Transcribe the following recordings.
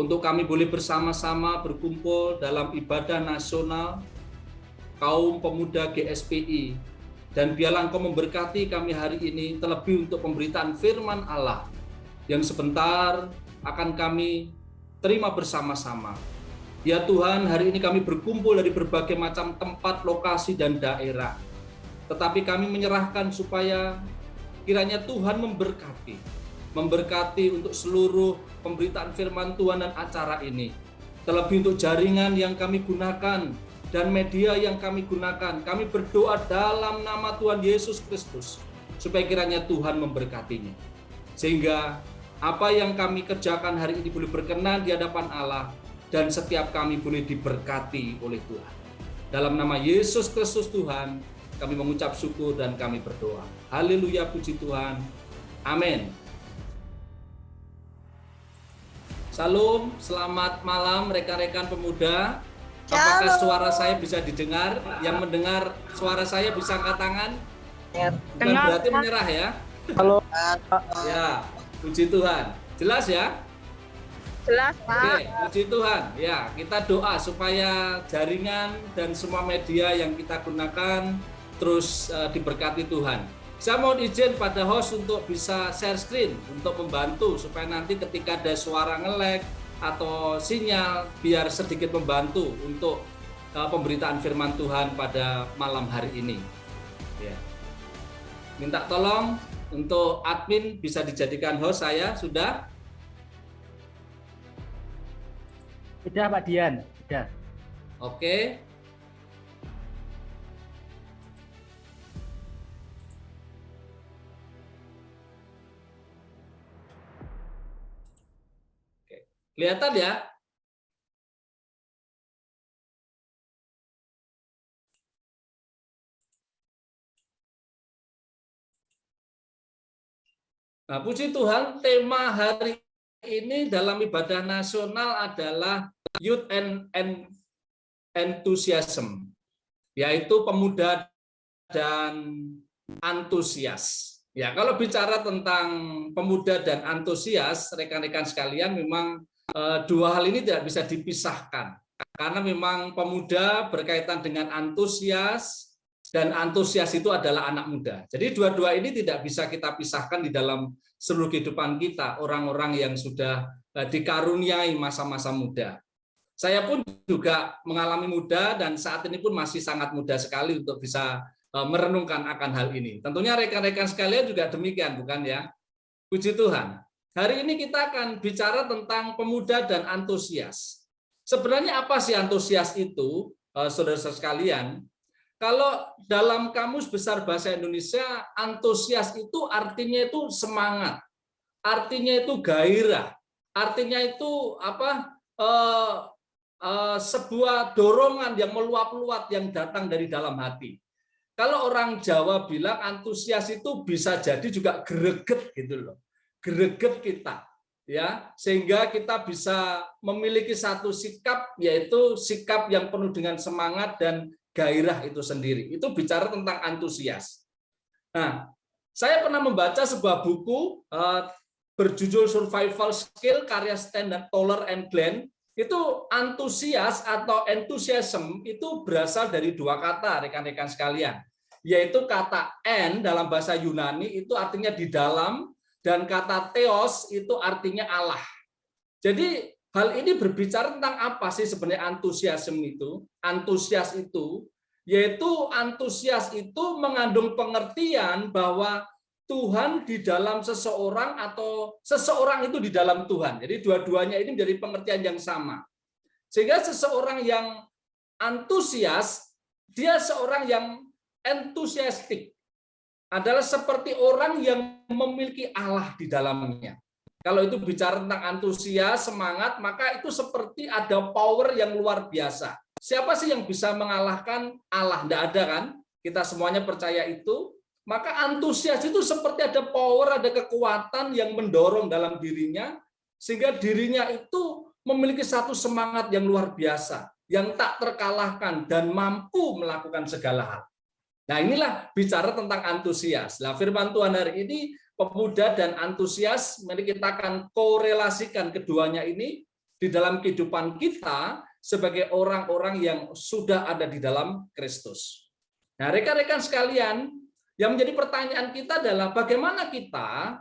untuk kami boleh bersama-sama berkumpul dalam ibadah nasional kaum pemuda GSPI. Dan biarlah Engkau memberkati kami hari ini, terlebih untuk pemberitaan firman Allah yang sebentar akan kami terima bersama-sama. Ya Tuhan, hari ini kami berkumpul dari berbagai macam tempat, lokasi, dan daerah. Tetapi kami menyerahkan supaya kiranya Tuhan memberkati untuk seluruh pemberitaan firman Tuhan dan acara ini. Terlebih untuk jaringan yang kami gunakan dan media yang kami gunakan, kami berdoa dalam nama Tuhan Yesus Kristus, supaya kiranya Tuhan memberkatinya. Sehingga apa yang kami kerjakan hari ini boleh berkenan di hadapan Allah, dan setiap kami boleh diberkati oleh Tuhan. Dalam nama Yesus Kristus Tuhan, kami mengucap syukur dan kami berdoa. Haleluya, puji Tuhan. Amin. Salam, selamat malam rekan-rekan pemuda. Apakah suara saya bisa didengar? Yang mendengar suara saya bisa angkat tangan? Bukan berarti menyerah ya? Halo. Ya, puji Tuhan. Jelas ya? Jelas, Pak. Oke, puji Tuhan. Ya, kita doa supaya jaringan dan semua media yang kita gunakan terus diberkati Tuhan. Saya mohon izin pada host untuk bisa share screen untuk membantu supaya nanti ketika ada suara nge-lag atau sinyal biar sedikit membantu untuk pemberitaan firman Tuhan pada malam hari ini. Ya. Minta tolong untuk admin bisa dijadikan host saya, sudah? Sudah Pak Dian, sudah. Oke. Kelihatan ya? Nah, puji Tuhan, tema hari ini dalam ibadah nasional adalah Youth and Enthusiasm, yaitu pemuda dan antusias. Ya, kalau bicara tentang pemuda dan antusias, rekan-rekan sekalian, memang dua hal ini tidak bisa dipisahkan, karena memang pemuda berkaitan dengan antusias, dan antusias itu adalah anak muda. Jadi dua-dua ini tidak bisa kita pisahkan di dalam seluruh kehidupan kita, orang-orang yang sudah dikaruniai masa-masa muda. Saya pun juga mengalami muda dan saat ini pun masih sangat muda sekali untuk bisa merenungkan akan hal ini. Tentunya rekan-rekan sekalian juga demikian, bukan ya? Puji Tuhan. Hari ini kita akan bicara tentang pemuda dan antusias. Sebenarnya apa sih antusias itu, saudara-saudara sekalian? Kalau dalam Kamus Besar Bahasa Indonesia, antusias itu artinya itu semangat, artinya itu gairah, artinya itu apa? Sebuah dorongan yang meluap-luap yang datang dari dalam hati. Kalau orang Jawa bilang antusias itu bisa jadi juga greget gitu loh. Greget kita, ya, sehingga kita bisa memiliki satu sikap, yaitu sikap yang penuh dengan semangat dan gairah itu sendiri. Itu bicara tentang antusias. Nah, saya pernah membaca sebuah buku berjudul Survival Skill karya Stan Toller and Glenn. Itu antusias atau enthusiasm itu berasal dari dua kata, rekan-rekan sekalian, yaitu kata en dalam bahasa Yunani itu artinya di dalam, dan kata theos itu artinya Allah. Jadi hal ini berbicara tentang apa sih sebenarnya antusiasme itu? Antusias itu, yaitu antusias itu mengandung pengertian bahwa Tuhan di dalam seseorang atau seseorang itu di dalam Tuhan. Jadi dua-duanya ini menjadi pengertian yang sama. Sehingga seseorang yang antusias, dia seorang yang entusiastik. Adalah seperti orang yang memiliki Allah di dalamnya. Kalau itu bicara tentang antusias, semangat, maka itu seperti ada power yang luar biasa. Siapa sih yang bisa mengalahkan Allah? Tidak ada kan? Kita semuanya percaya itu. Maka antusias itu seperti ada power, ada kekuatan yang mendorong dalam dirinya, sehingga dirinya itu memiliki satu semangat yang luar biasa, yang tak terkalahkan dan mampu melakukan segala hal. Nah, inilah bicara tentang antusias. Nah, firman Tuhan hari ini, pemuda dan antusias, mari kita akan korelasikan keduanya ini di dalam kehidupan kita sebagai orang-orang yang sudah ada di dalam Kristus. Nah, rekan-rekan sekalian, yang menjadi pertanyaan kita adalah bagaimana kita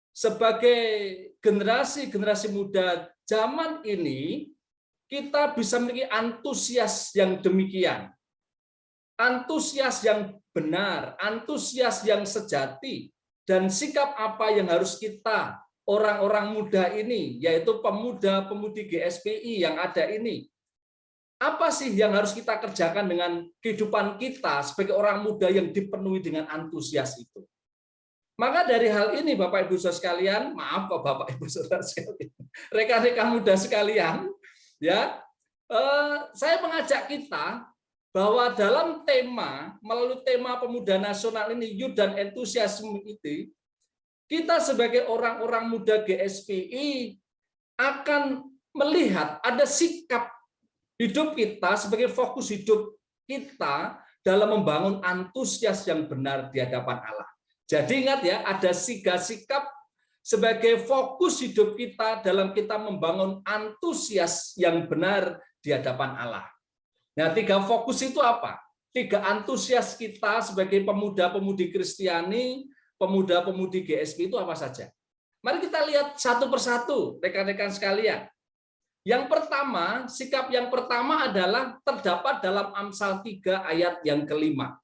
sebagai generasi muda zaman ini kita bisa memiliki antusias yang demikian. Antusias yang benar, antusias yang sejati, dan sikap apa yang harus kita orang-orang muda ini, yaitu pemuda-pemudi GSPI yang ada ini, apa sih yang harus kita kerjakan dengan kehidupan kita sebagai orang muda yang dipenuhi dengan antusias itu? Maka dari hal ini, Bapak Ibu Saudara sekalian, maaf Pak Bapak Ibu Saudara sekalian, rekan-rekan muda sekalian, ya, saya mengajak kita bahwa dalam melalui tema Pemuda Nasional ini, Youth dan Entusiasme itu, kita sebagai orang-orang muda GSPI akan melihat ada sikap hidup kita sebagai fokus hidup kita dalam membangun antusias yang benar di hadapan Allah. Jadi ingat ya, ada 3 sikap sebagai fokus hidup kita dalam kita membangun antusias yang benar di hadapan Allah. Nah, 3 fokus itu apa? 3 antusias kita sebagai pemuda-pemudi Kristiani, pemuda-pemudi GSP itu apa saja? Mari kita lihat satu persatu, rekan-rekan sekalian. Yang pertama, sikap yang pertama adalah terdapat dalam Amsal 3 ayat yang kelima.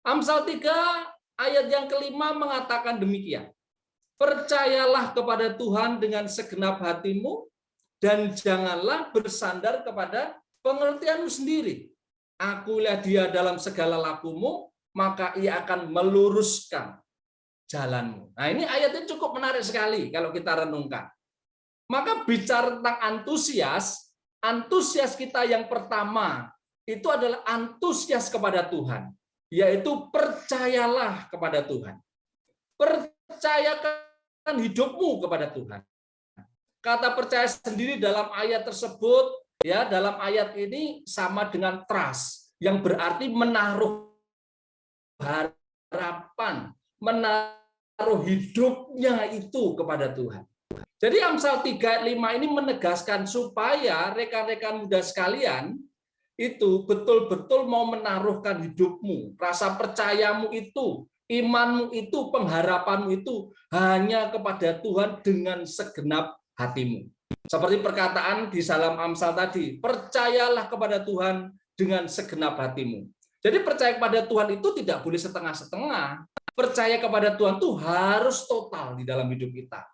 Amsal 3 ayat yang kelima mengatakan demikian. Percayalah kepada Tuhan dengan segenap hatimu dan janganlah bersandar kepada pengertianmu sendiri. Akulah dia dalam segala lakumu, maka ia akan meluruskan jalanmu. Nah, ini ayatnya cukup menarik sekali kalau kita renungkan. Maka bicara tentang antusias kita yang pertama itu adalah antusias kepada Tuhan, yaitu percayalah kepada Tuhan. Percayakan hidupmu kepada Tuhan. Kata percaya sendiri dalam ayat tersebut, ya, dalam ayat ini sama dengan trust, yang berarti menaruh harapan, menaruh hidupnya itu kepada Tuhan. Jadi Amsal 3:5 ini menegaskan supaya rekan-rekan muda sekalian itu betul-betul mau menaruhkan hidupmu, rasa percayamu itu, imanmu itu, pengharapanmu itu hanya kepada Tuhan dengan segenap hatimu. Seperti perkataan di dalam Amsal tadi, percayalah kepada Tuhan dengan segenap hatimu. Jadi percaya kepada Tuhan itu tidak boleh setengah-setengah. Percaya kepada Tuhan itu harus total di dalam hidup kita,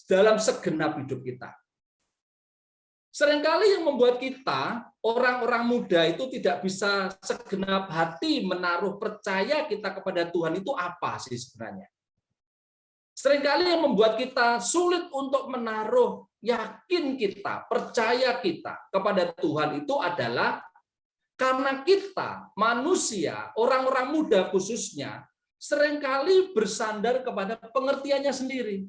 dalam segenap hidup kita. Seringkali yang membuat kita, orang-orang muda itu tidak bisa segenap hati menaruh percaya kita kepada Tuhan itu apa sih sebenarnya? Seringkali yang membuat kita sulit untuk menaruh yakin kita, percaya kita kepada Tuhan itu adalah karena kita, manusia, orang-orang muda khususnya, seringkali bersandar kepada pengertiannya sendiri.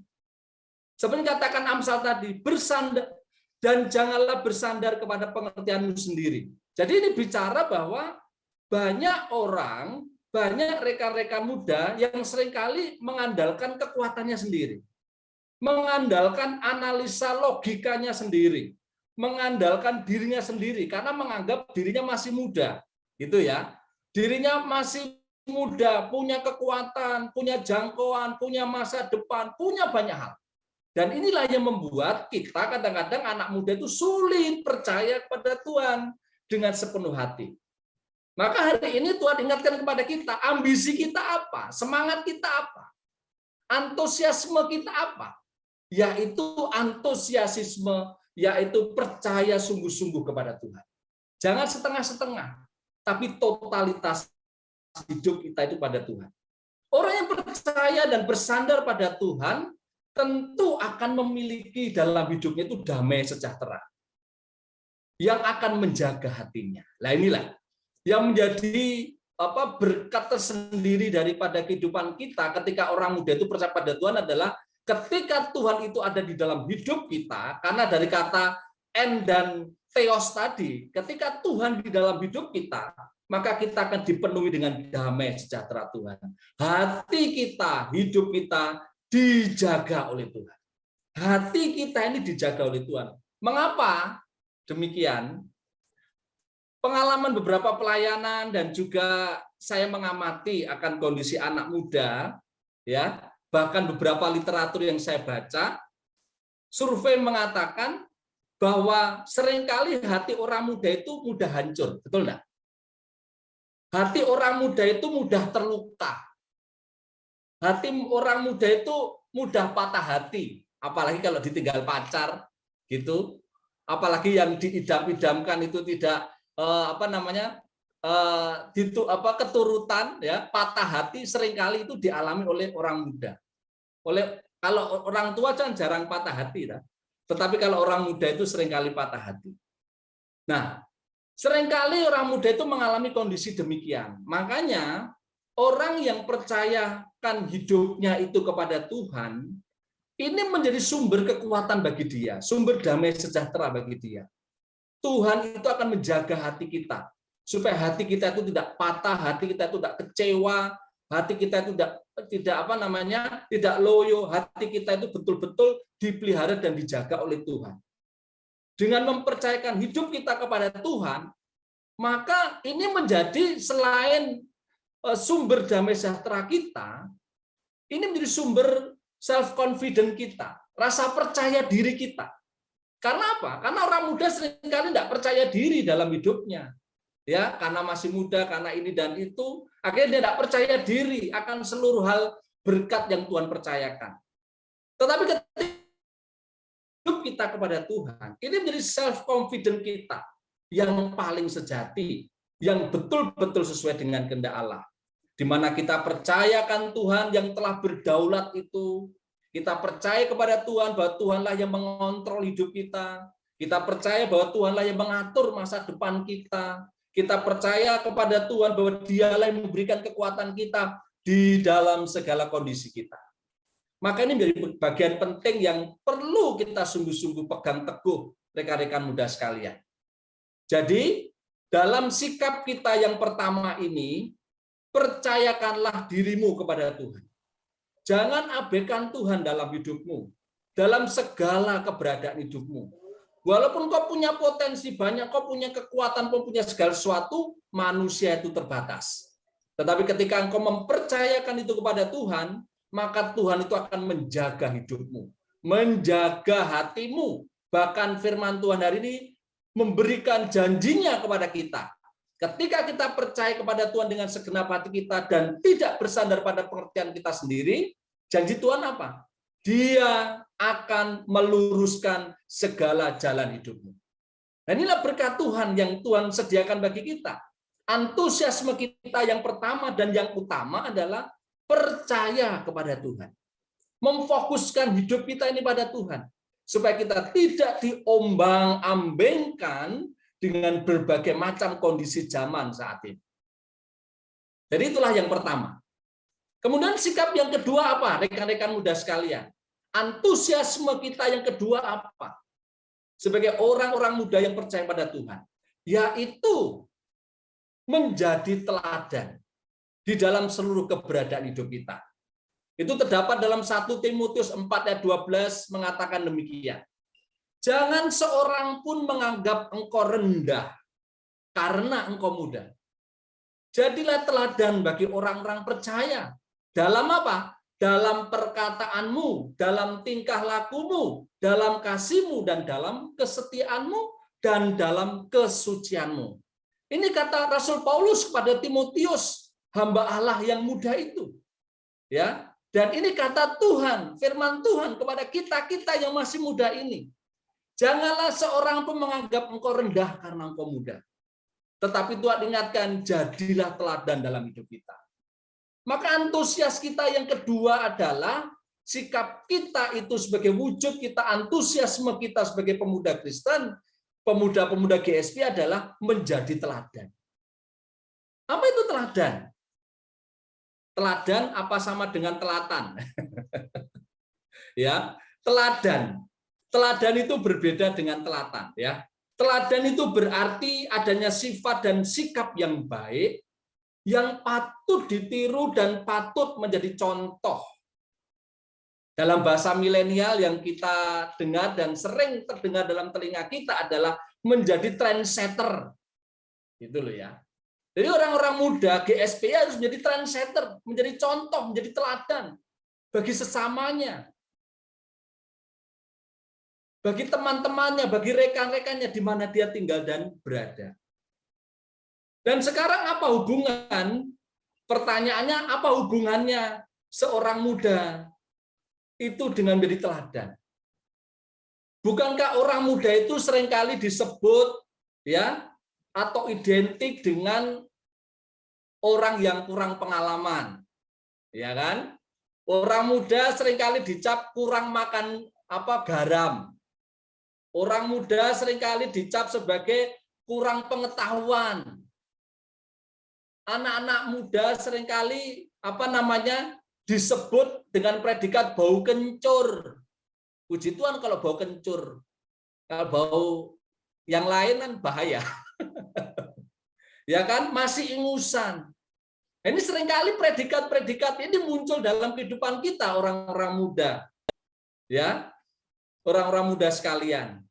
Seperti katakan Amsal tadi, bersandar dan janganlah bersandar kepada pengertianmu sendiri. Jadi ini bicara bahwa banyak orang, banyak rekan-rekan muda yang seringkali mengandalkan kekuatannya sendiri, mengandalkan analisa logikanya sendiri, mengandalkan dirinya sendiri karena menganggap dirinya masih muda, gitu ya. Dirinya masih muda, punya kekuatan, punya jangkauan, punya masa depan, punya banyak hal. Dan inilah yang membuat kita kadang-kadang anak muda itu sulit percaya kepada Tuhan dengan sepenuh hati. Maka hari ini Tuhan ingatkan kepada kita, ambisi kita apa? Semangat kita apa? Antusiasme kita apa? Yaitu antusiasisme, yaitu percaya sungguh-sungguh kepada Tuhan. Jangan setengah-setengah, tapi totalitas hidup kita itu pada Tuhan. Orang yang percaya dan bersandar pada Tuhan tentu akan memiliki dalam hidupnya itu damai sejahtera yang akan menjaga hatinya. Nah, inilah yang menjadi berkat tersendiri daripada kehidupan kita ketika orang muda itu percaya pada Tuhan adalah ketika Tuhan itu ada di dalam hidup kita, karena dari kata en dan theos tadi, ketika Tuhan di dalam hidup kita, maka kita akan dipenuhi dengan damai sejahtera Tuhan. Hati kita, hidup kita dijaga oleh Tuhan. Hati kita ini dijaga oleh Tuhan. Mengapa demikian? Pengalaman beberapa pelayanan dan juga saya mengamati akan kondisi anak muda, ya, bahkan beberapa literatur yang saya baca, survei mengatakan bahwa seringkali hati orang muda itu mudah hancur, betul enggak? Hati orang muda itu mudah terluka. Hati orang muda itu mudah patah hati, apalagi kalau ditinggal pacar, gitu. Apalagi yang diidam-idamkan itu tidak keturutan, ya, patah hati seringkali itu dialami oleh orang muda. Kalau orang tua kan jarang patah hati, tetapi kalau orang muda itu seringkali patah hati. Nah, seringkali orang muda itu mengalami kondisi demikian. Makanya orang yang percayakan hidupnya itu kepada Tuhan, ini menjadi sumber kekuatan bagi dia, sumber damai sejahtera bagi dia. Tuhan itu akan menjaga hati kita, supaya hati kita itu tidak patah, hati kita itu tidak kecewa, hati kita itu tidak loyo, hati kita itu betul-betul dipelihara dan dijaga oleh Tuhan. Dengan mempercayakan hidup kita kepada Tuhan, maka ini menjadi selain sumber damai sejahtera kita, ini menjadi sumber self-confident kita, rasa percaya diri kita. Karena apa? Karena orang muda seringkali tidak percaya diri dalam hidupnya. Ya, karena masih muda, karena ini dan itu, akhirnya dia tidak percaya diri akan seluruh hal berkat yang Tuhan percayakan. Tetapi ketika hidup kita kepada Tuhan, ini menjadi self-confident kita yang paling sejati, yang betul-betul sesuai dengan kehendak Allah. Di mana kita percayakan Tuhan yang telah berdaulat itu, kita percaya kepada Tuhan bahwa Tuhanlah yang mengontrol hidup kita. Kita percaya bahwa Tuhanlah yang mengatur masa depan kita. Kita percaya kepada Tuhan bahwa Dialah yang memberikan kekuatan kita di dalam segala kondisi kita. Maka ini menjadi bagian penting yang perlu kita sungguh-sungguh pegang teguh, rekan-rekan muda sekalian. Jadi, dalam sikap kita yang pertama ini, percayakanlah dirimu kepada Tuhan. Jangan abaikan Tuhan dalam hidupmu, dalam segala keberadaan hidupmu. Walaupun kau punya potensi banyak, kau punya kekuatan, kau punya segala sesuatu, manusia itu terbatas. Tetapi ketika engkau mempercayakan itu kepada Tuhan, maka Tuhan itu akan menjaga hidupmu, menjaga hatimu. Bahkan firman Tuhan hari ini memberikan janjinya kepada kita. Ketika kita percaya kepada Tuhan dengan segenap hati kita dan tidak bersandar pada pengertian kita sendiri, janji Tuhan apa? Dia akan meluruskan segala jalan hidupmu. Dan inilah berkat Tuhan yang Tuhan sediakan bagi kita. Antusiasme kita yang pertama dan yang utama adalah percaya kepada Tuhan. Memfokuskan hidup kita ini pada Tuhan. Supaya kita tidak diombang-ambingkan dengan berbagai macam kondisi zaman saat ini. Jadi itulah yang pertama. Kemudian sikap yang kedua apa, rekan-rekan muda sekalian? Antusiasme kita yang kedua apa? Sebagai orang-orang muda yang percaya pada Tuhan, yaitu menjadi teladan di dalam seluruh keberadaan hidup kita. Itu terdapat dalam 1 Timotius 4 ayat 12 mengatakan demikian. Jangan seorang pun menganggap engkau rendah karena engkau muda. Jadilah teladan bagi orang-orang percaya. Dalam apa? Dalam perkataanmu, dalam tingkah lakumu, dalam kasihmu, dan dalam kesetiaanmu, dan dalam kesucianmu. Ini kata Rasul Paulus kepada Timotius, hamba Allah yang muda itu. Ya, dan ini kata Tuhan, firman Tuhan kepada kita-kita yang masih muda ini. Janganlah seorang pun menganggap engkau rendah karena engkau muda. Tetapi Tuhan ingatkan, jadilah teladan dalam hidup kita. Maka antusias kita yang kedua adalah sikap kita itu sebagai wujud kita, antusiasme kita sebagai pemuda Kristen, pemuda-pemuda GSP adalah menjadi teladan. Apa itu teladan? Teladan apa sama dengan telatan? Ya, teladan. Teladan itu berbeda dengan telatan, ya. Teladan itu berarti adanya sifat dan sikap yang baik yang patut ditiru dan patut menjadi contoh. Dalam bahasa milenial yang kita dengar dan sering terdengar dalam telinga kita adalah menjadi trendsetter. Gitu loh ya. Jadi orang-orang muda GSP harus menjadi trendsetter, menjadi contoh, menjadi teladan bagi sesamanya. Bagi teman-temannya, bagi rekan-rekannya di mana dia tinggal dan berada. Dan sekarang apa hubungan? Pertanyaannya, apa hubungannya seorang muda itu dengan menjadi teladan? Bukankah orang muda itu seringkali disebut ya atau identik dengan orang yang kurang pengalaman, ya kan? Orang muda seringkali dicap kurang makan garam. Orang muda seringkali dicap sebagai kurang pengetahuan. Anak-anak muda seringkali disebut dengan predikat bau kencur. Puji Tuhan kalau bau kencur. Kalau bau yang lain kan bahaya. Ya kan, masih ingusan. Ini seringkali predikat-predikat ini muncul dalam kehidupan kita orang-orang muda. Ya. Orang-orang muda sekalian.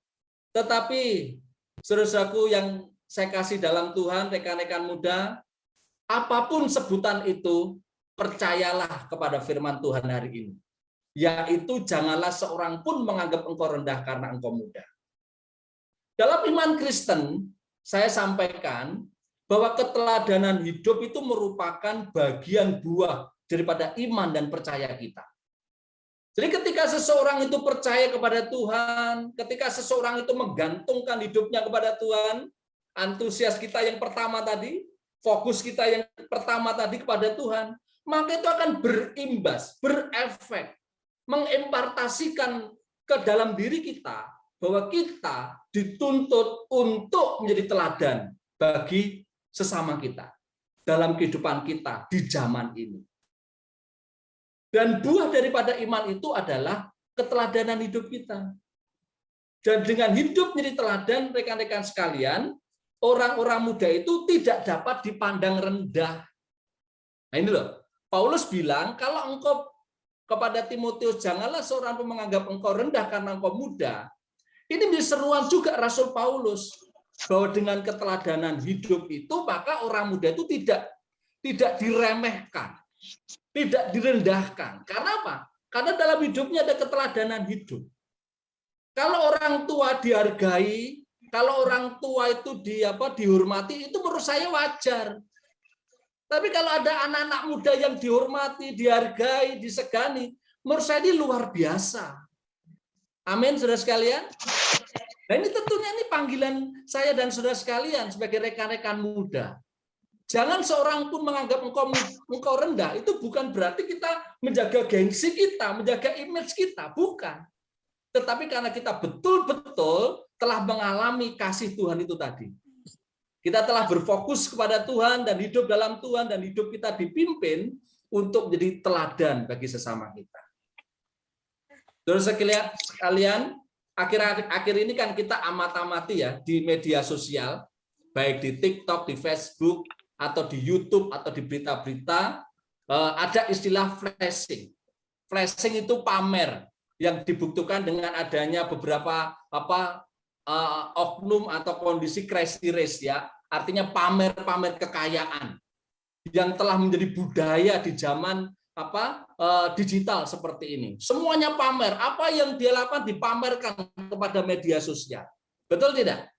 Tetapi saudaraku yang saya kasih dalam Tuhan, rekan-rekan muda, apapun sebutan itu, percayalah kepada firman Tuhan hari ini. Yaitu janganlah seorang pun menganggap engkau rendah karena engkau muda. Dalam iman Kristen, saya sampaikan bahwa keteladanan hidup itu merupakan bagian buah daripada iman dan percaya kita. Jadi ketika seseorang itu percaya kepada Tuhan, ketika seseorang itu menggantungkan hidupnya kepada Tuhan, antusias kita yang pertama tadi, fokus kita yang pertama tadi kepada Tuhan, maka itu akan berimbas, berefek, mengimpartasikan ke dalam diri kita bahwa kita dituntut untuk menjadi teladan bagi sesama kita dalam kehidupan kita di zaman ini. Dan buah daripada iman itu adalah keteladanan hidup kita. Dan dengan hidup menjadi teladan, rekan-rekan sekalian, orang-orang muda itu tidak dapat dipandang rendah. Nah ini loh, Paulus bilang, kalau engkau kepada Timotius, janganlah seorang pun menganggap engkau rendah karena engkau muda. Ini diseruan juga Rasul Paulus, bahwa dengan keteladanan hidup itu, maka orang muda itu tidak diremehkan, tidak direndahkan. Karena apa? Karena dalam hidupnya ada keteladanan hidup. Kalau orang tua dihargai, kalau orang tua itu dihormati, itu menurut saya wajar. Tapi kalau ada anak-anak muda yang dihormati, dihargai, disegani, menurut saya ini luar biasa. Amin, saudara sekalian. Nah ini tentunya ini panggilan saya dan saudara sekalian sebagai rekan-rekan muda. Jangan seorang pun menganggap engkau rendah. Itu bukan berarti kita menjaga gengsi kita, menjaga image kita. Bukan. Tetapi karena kita betul-betul telah mengalami kasih Tuhan itu tadi. Kita telah berfokus kepada Tuhan dan hidup dalam Tuhan dan hidup kita dipimpin untuk menjadi teladan bagi sesama kita. Terus sekalian, akhir ini kan kita amat-amati ya di media sosial, baik di TikTok, di Facebook, atau di YouTube, atau di berita-berita, ada istilah flashing. Flashing itu pamer yang dibuktikan dengan adanya beberapa oknum atau kondisi crazy race ya, artinya pamer-pamer kekayaan yang telah menjadi budaya di zaman digital seperti ini. Semuanya pamer, apa yang dia lakukan dipamerkan kepada media sosial. Betul tidak?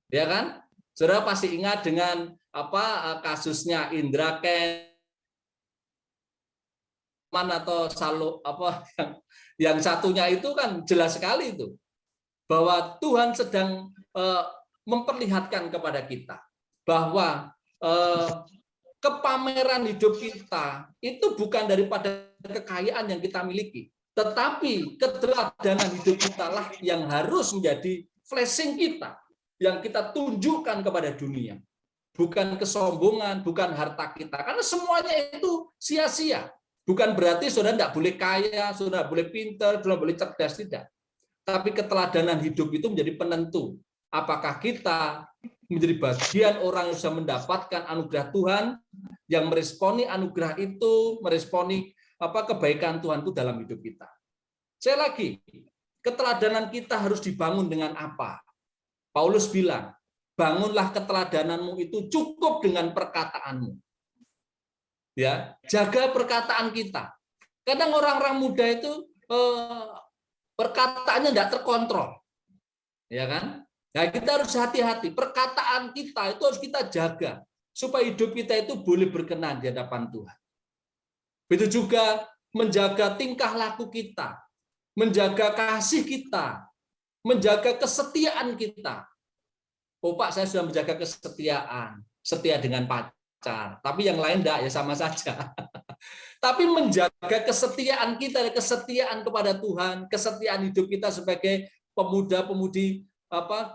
Ya kan? Saudara pasti ingat dengan kasusnya Indra Kent atau yang satunya itu kan jelas sekali itu bahwa Tuhan sedang memperlihatkan kepada kita bahwa kepameran hidup kita itu bukan daripada kekayaan yang kita miliki, tetapi keteladanan hidup kita lah yang harus menjadi flashing kita, yang kita tunjukkan kepada dunia. Bukan kesombongan, bukan harta kita, karena semuanya itu sia-sia. Bukan berarti saudara tidak boleh kaya, saudara boleh pintar, saudara boleh cerdas, tidak. Tapi keteladanan hidup itu menjadi penentu. Apakah kita menjadi bagian orang yang bisa mendapatkan anugerah Tuhan, yang meresponi anugerah itu, meresponi kebaikan Tuhan itu dalam hidup kita. Saya lagi, keteladanan kita harus dibangun dengan apa? Paulus bilang, bangunlah keteladanan-mu itu cukup dengan perkataanmu. Ya, jaga perkataan kita. Kadang orang-orang muda itu perkataannya tidak terkontrol. Ya kan? Nah, kita harus hati-hati. Perkataan kita itu harus kita jaga supaya hidup kita itu boleh berkenan di hadapan Tuhan. Begitu juga menjaga tingkah laku kita, menjaga kasih kita, menjaga kesetiaan kita. Oh Pak, saya sudah menjaga kesetiaan, setia dengan pacar. Tapi yang lain enggak, ya sama saja. Tapi menjaga kesetiaan kita, kesetiaan kepada Tuhan, kesetiaan hidup kita sebagai pemuda-pemudi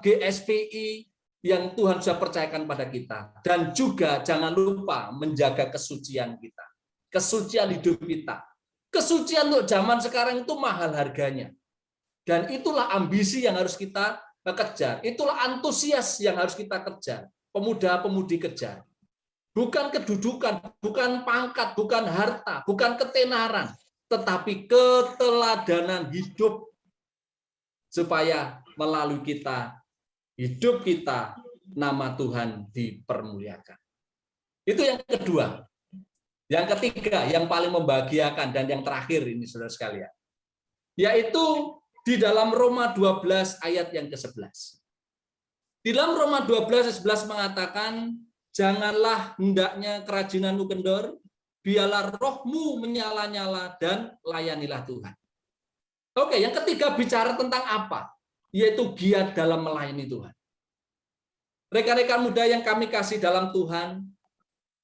GSPI yang Tuhan sudah percayakan pada kita. Dan juga jangan lupa menjaga kesucian kita, kesucian hidup kita. Kesucian untuk zaman sekarang itu mahal harganya. Dan itulah ambisi yang harus kita kejar. Itulah antusias yang harus kita kejar. Pemuda-pemudi kejar. Bukan kedudukan, bukan pangkat, bukan harta, bukan ketenaran. Tetapi keteladanan hidup. Supaya melalui kita, hidup kita, nama Tuhan dipermuliakan. Itu yang kedua. Yang ketiga, yang paling membahagiakan dan yang terakhir ini saudara sekalian, yaitu di dalam Roma 12 ayat yang ke-11. Di dalam Roma 12 ayat 11 mengatakan, janganlah hendaknya kerajinanmu kendor, biarlah rohmu menyala-nyala dan layanilah Tuhan. Oke, yang ketiga bicara tentang apa? Yaitu giat dalam melayani Tuhan. Rekan-rekan muda yang kami kasih dalam Tuhan,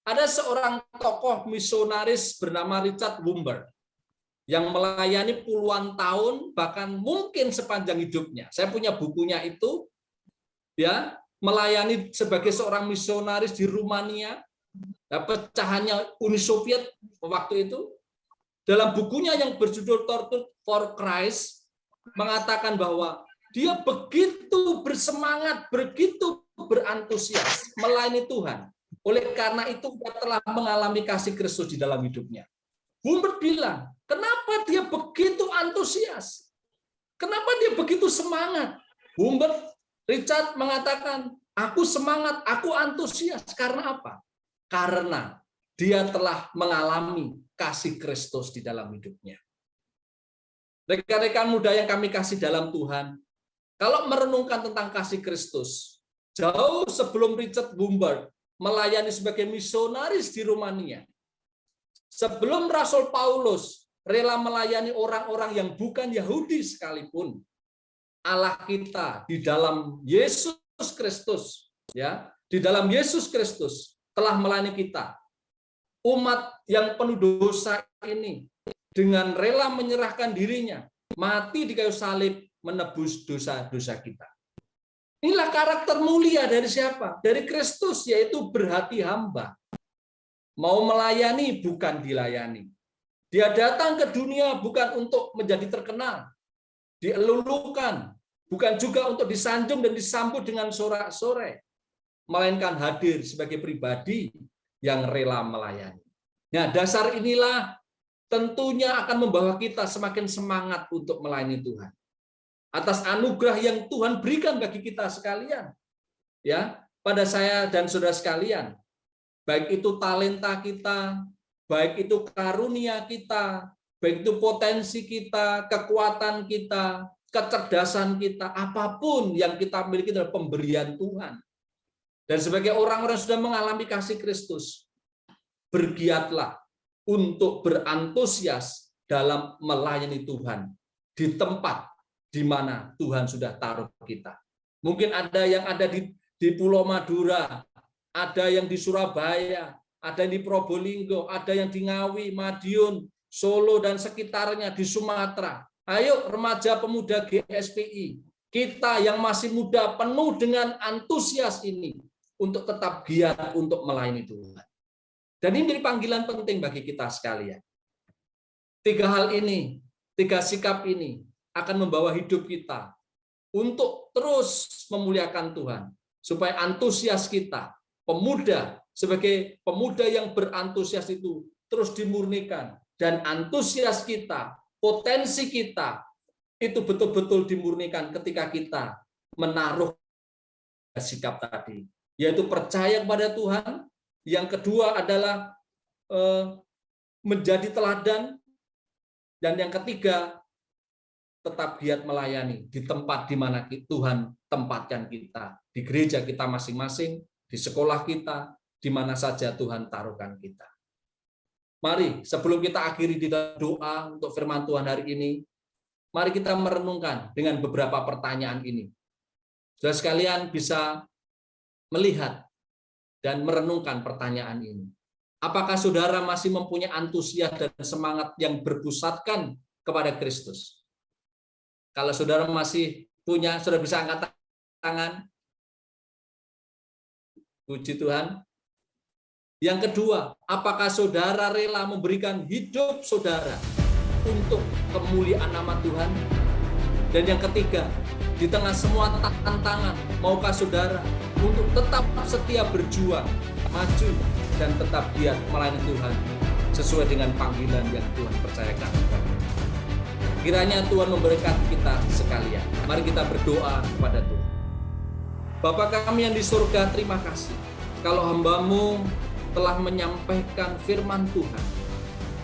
ada seorang tokoh misionaris bernama Richard Wurmbrand yang melayani puluhan tahun, bahkan mungkin sepanjang hidupnya. Saya punya bukunya itu, ya, melayani sebagai seorang misionaris di Rumania, pecahannya Uni Soviet waktu itu. Dalam bukunya yang berjudul Tortured for Christ, mengatakan bahwa dia begitu bersemangat, begitu berantusias melayani Tuhan. Oleh karena itu dia telah mengalami kasih Kristus di dalam hidupnya. Wurmbrand bilang, kenapa dia begitu antusias? Kenapa dia begitu semangat? Wurmbrand, Richard mengatakan, aku semangat, aku antusias. Karena apa? Karena dia telah mengalami kasih Kristus di dalam hidupnya. Rekan-rekan muda yang kami kasih dalam Tuhan, kalau merenungkan tentang kasih Kristus, jauh sebelum Richard Wurmbrand melayani sebagai misionaris di Rumania, sebelum Rasul Paulus rela melayani orang-orang yang bukan Yahudi sekalipun, Allah kita di dalam Yesus Kristus, ya, di dalam Yesus Kristus telah melayani kita. Umat yang penuh dosa ini dengan rela menyerahkan dirinya, mati di kayu salib menebus dosa-dosa kita. Inilah karakter mulia dari siapa? Dari Kristus, yaitu berhati hamba. Mau melayani, bukan dilayani. Dia datang ke dunia bukan untuk menjadi terkenal, dielulukan, bukan juga untuk disanjung dan disambut dengan sorak-sorai, melainkan hadir sebagai pribadi yang rela melayani. Nah, dasar inilah tentunya akan membawa kita semakin semangat untuk melayani Tuhan. Atas anugerah yang Tuhan berikan bagi kita sekalian, ya, pada saya dan saudara sekalian, baik itu talenta kita, baik itu karunia kita, baik itu potensi kita, kekuatan kita, kecerdasan kita, apapun yang kita miliki adalah pemberian Tuhan. Dan sebagai orang-orang yang sudah mengalami kasih Kristus, bergiatlah untuk berantusias dalam melayani Tuhan di tempat di mana Tuhan sudah taruh kita. Mungkin ada yang ada di Pulau Madura, ada yang di Surabaya, ada yang di Probolinggo, ada yang di Ngawi, Madiun, Solo, dan sekitarnya di Sumatera. Ayo remaja pemuda GSPI, kita yang masih muda penuh dengan antusias ini untuk tetap giat untuk melayani Tuhan. Dan ini menjadi panggilan penting bagi kita sekalian. Tiga hal ini, tiga sikap ini akan membawa hidup kita untuk terus memuliakan Tuhan. Supaya antusias kita, pemuda, sebagai pemuda yang berantusias itu terus dimurnikan. Dan antusias kita, potensi kita, itu betul-betul dimurnikan ketika kita menaruh sikap tadi, yaitu percaya kepada Tuhan. Yang kedua adalah menjadi teladan, dan yang ketiga tetap giat melayani di tempat di mana Tuhan tempatkan kita, di gereja kita masing-masing, di sekolah kita, di mana saja Tuhan taruhkan kita. Mari sebelum kita akhiri di doa untuk firman Tuhan hari ini, mari kita merenungkan dengan beberapa pertanyaan ini. Saudara sekalian bisa melihat dan merenungkan pertanyaan ini. Apakah saudara masih mempunyai antusias dan semangat yang berpusatkan kepada Kristus? Kalau saudara masih punya, saudara bisa angkat tangan. Puji Tuhan. Yang kedua, apakah saudara rela memberikan hidup saudara untuk kemuliaan nama Tuhan? Dan yang ketiga, di tengah semua tantangan, maukah saudara untuk tetap setia berjuang, maju, dan tetap giat melayani Tuhan sesuai dengan panggilan yang Tuhan percayakan kepada kita? Kiranya Tuhan memberkati kita sekalian. Mari kita berdoa kepada Tuhan. Bapa kami yang di surga, terima kasih kalau hamba-Mu telah menyampaikan firman Tuhan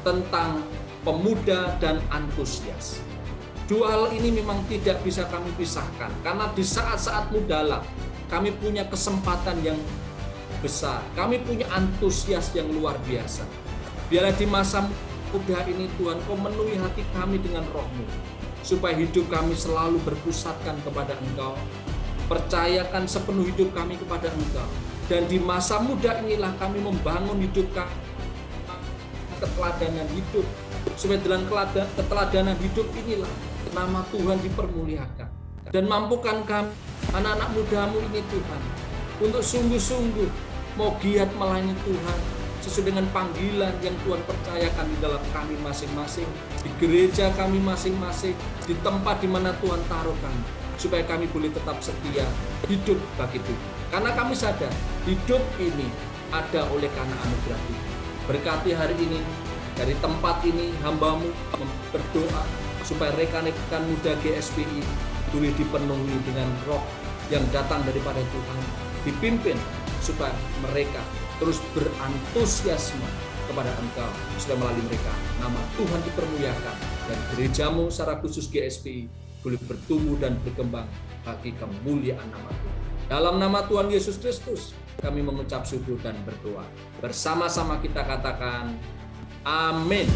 tentang pemuda dan antusias. Dua hal ini memang tidak bisa kami pisahkan, karena di saat-saat mudalah kami punya kesempatan yang besar, kami punya antusias yang luar biasa. Biarlah di masa muda ini Tuhan, Kau memenuhi hati kami dengan Roh-Mu, supaya hidup kami selalu berpusatkan kepada Engkau, percayakan sepenuh hidup kami kepada Engkau. Dan di masa muda inilah kami membangun hidup kami, keteladanan hidup, supaya dalam keteladanan hidup inilah nama Tuhan dipermuliakan. Dan mampukan kami, anak-anak muda-Mu ini Tuhan, untuk sungguh-sungguh mau giat melayani Tuhan sesuai dengan panggilan yang Tuhan percayakan di dalam kami masing-masing, di gereja kami masing-masing, di tempat di mana Tuhan taruh kami, supaya kami boleh tetap setia hidup bagi Tuhan. Karena kami sadar hidup ini ada oleh karena anugerah Tuhan. Berkati hari ini, dari tempat ini hamba-Mu berdoa supaya rekan-rekan muda GSPI boleh dipenuhi dengan roh yang datang daripada Tuhan, dipimpin supaya mereka terus berantusiasme kepada Engkau, supaya melalui mereka nama Tuhan dipermuliakan dan gereja-Mu secara khusus GSPI boleh bertumbuh dan berkembang bagi kemuliaan nama Tuhan. Dalam nama Tuhan Yesus Kristus kami mengucap syukur dan berdoa. Bersama-sama kita katakan amin.